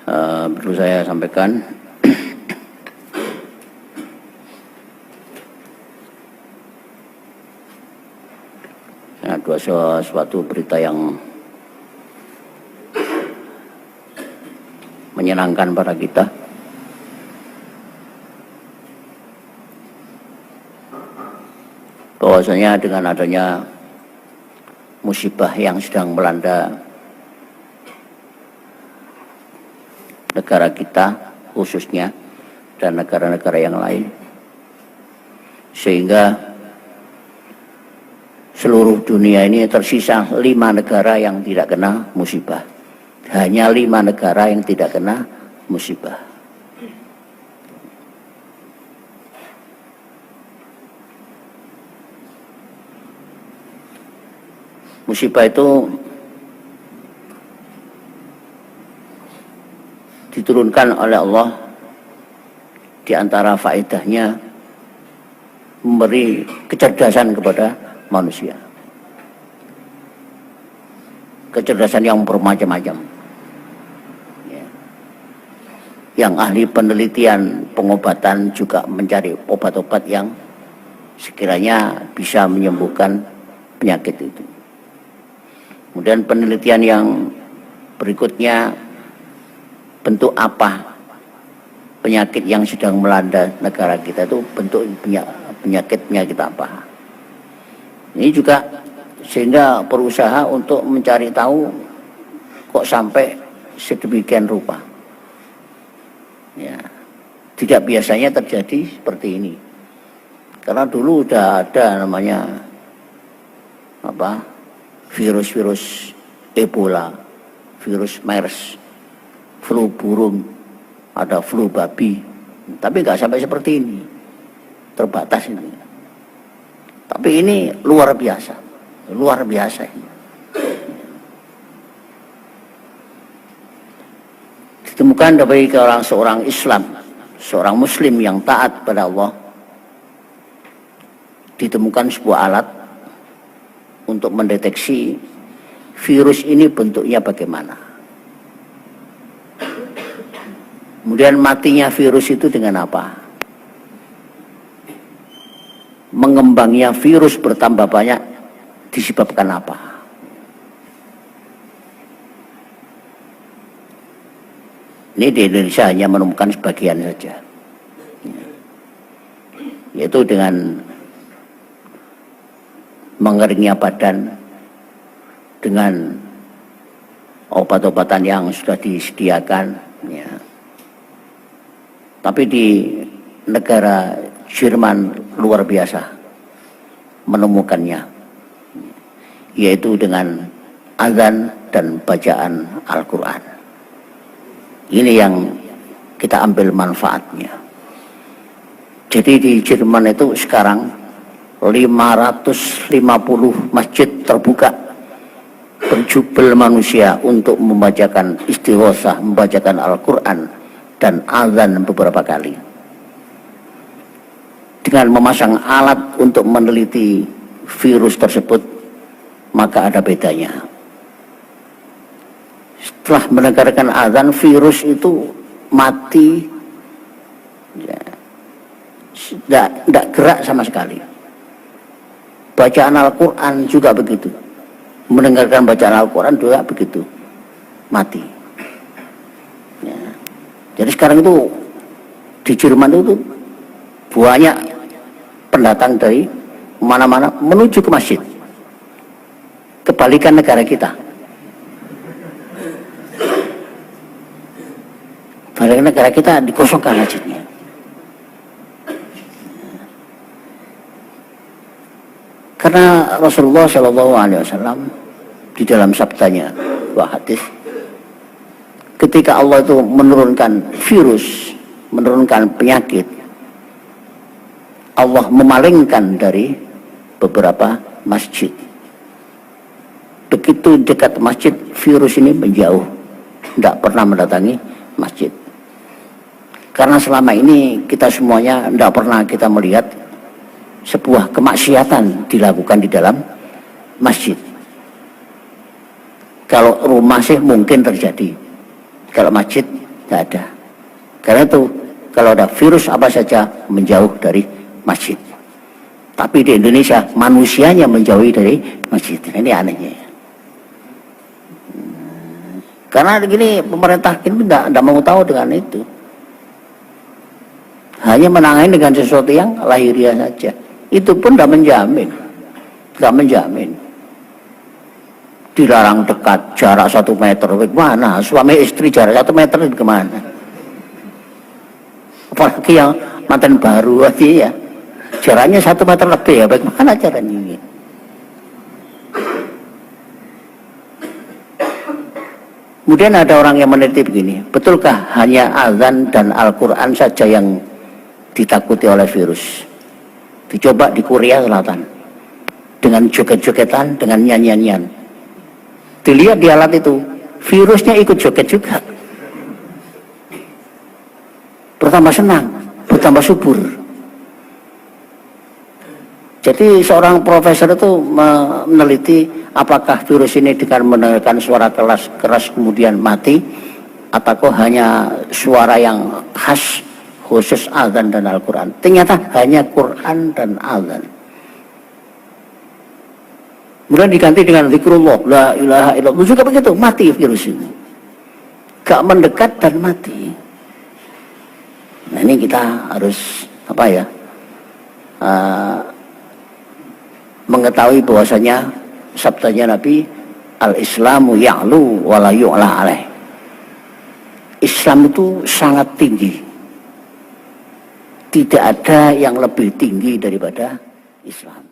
perlu saya sampaikan ada suatu berita yang menyenangkan pada kita. Bahwasanya dengan adanya musibah yang sedang melanda negara kita khususnya dan negara-negara yang lain, sehingga seluruh dunia ini tersisa 5 negara yang tidak kena musibah. Hanya 5 negara yang tidak kena musibah. Musibah itu diturunkan oleh Allah, di antara faedahnya memberi kecerdasan kepada manusia. Kecerdasan yang bermacam-macam. Yang ahli penelitian pengobatan juga mencari obat-obat yang sekiranya bisa menyembuhkan penyakit itu. Kemudian penelitian yang berikutnya, bentuk apa penyakit yang sedang melanda negara kita itu, bentuk penyakit apa. Ini juga sehingga berusaha untuk mencari tahu kok sampai sedemikian rupa. Ya, tidak biasanya terjadi seperti ini. Karena dulu udah ada namanya virus-virus Ebola, virus MERS, flu burung, ada flu babi, tapi nggak sampai seperti ini, terbatas ini. Tapi ini luar biasa ini. Ditemukan dari seorang Islam, seorang Muslim yang taat pada Allah, ditemukan sebuah alat untuk mendeteksi virus ini bentuknya bagaimana. Kemudian matinya virus itu dengan apa? Mengembangnya virus bertambah banyak disebabkan apa? Ini di Indonesia hanya menemukan sebagian saja, yaitu dengan mengeringnya badan dengan obat-obatan yang sudah disediakan, ya. Tapi di negara Jerman luar biasa menemukannya, yaitu dengan azan dan bacaan Al-Quran. Ini yang kita ambil manfaatnya. Jadi di Jerman itu sekarang 550 masjid terbuka berjubel manusia untuk membacakan istighosah, membacakan Al-Quran dan azan beberapa kali. Dengan memasang alat untuk meneliti virus tersebut, maka ada bedanya. Setelah mendengarkan azan, virus itu mati, ya, tidak gerak sama sekali. Bacaan Al-Quran juga begitu. Mendengarkan bacaan Al-Quran juga begitu, mati. Ya. Jadi sekarang itu di Jerman itu banyak pendatang dari mana-mana menuju ke masjid. Kebalikan negara kita. Kebalikan negara kita dikosongkan masjidnya. Karena Rasulullah SAW di dalam sabdanya, sebuah hadis, ketika Allah itu menurunkan virus, menurunkan penyakit, Allah memalingkan dari beberapa masjid. Begitu dekat masjid, virus ini menjauh, tidak pernah mendatangi masjid. Karena selama ini kita semuanya tidak pernah kita melihat sebuah kemaksiatan dilakukan di dalam masjid. Kalau rumah sih mungkin terjadi, kalau masjid Tidak ada. Karena itu kalau ada virus apa saja menjauh dari masjid. Tapi di Indonesia manusianya menjauhi dari masjid. Ini anehnya. Karena begini pemerintah ini tidak mau tahu dengan itu. Hanya menangani dengan sesuatu yang lahiriah saja. Itu pun tidak menjamin. Tidak menjamin. Dilarang dekat jarak 1 meter. Bagaimana? Suami istri jarak 1 meter kemana? Apalagi yang mantan baru aja ya. Jaraknya 1 meter lebih ya. Bagaimana caranya ini? Kemudian ada orang yang meneliti begini, betulkah hanya azan dan Al-Quran saja yang ditakuti oleh virus? Dicoba di Korea Selatan dengan joget-jogetan, dengan nyanyian-nyanyian. Dilihat di alat itu, virusnya ikut joget juga. Bertambah senang, bertambah subur. Jadi seorang profesor itu meneliti apakah virus ini dengan mendengarkan suara keras kemudian mati, atau hanya suara yang khas khusus azan dan Al-Quran. Ternyata hanya Quran dan azan. Kemudian diganti dengan zikrullah, la ilaha illallah, juga begitu, mati virus ini. Gak mendekat dan mati. Nah ini kita harus apa ya? Mengetahui bahwasanya sabdanya Nabi, al-Islamu ya'lu wa la yu'la alaih. Islam itu sangat tinggi. Tidak ada yang lebih tinggi daripada Islam.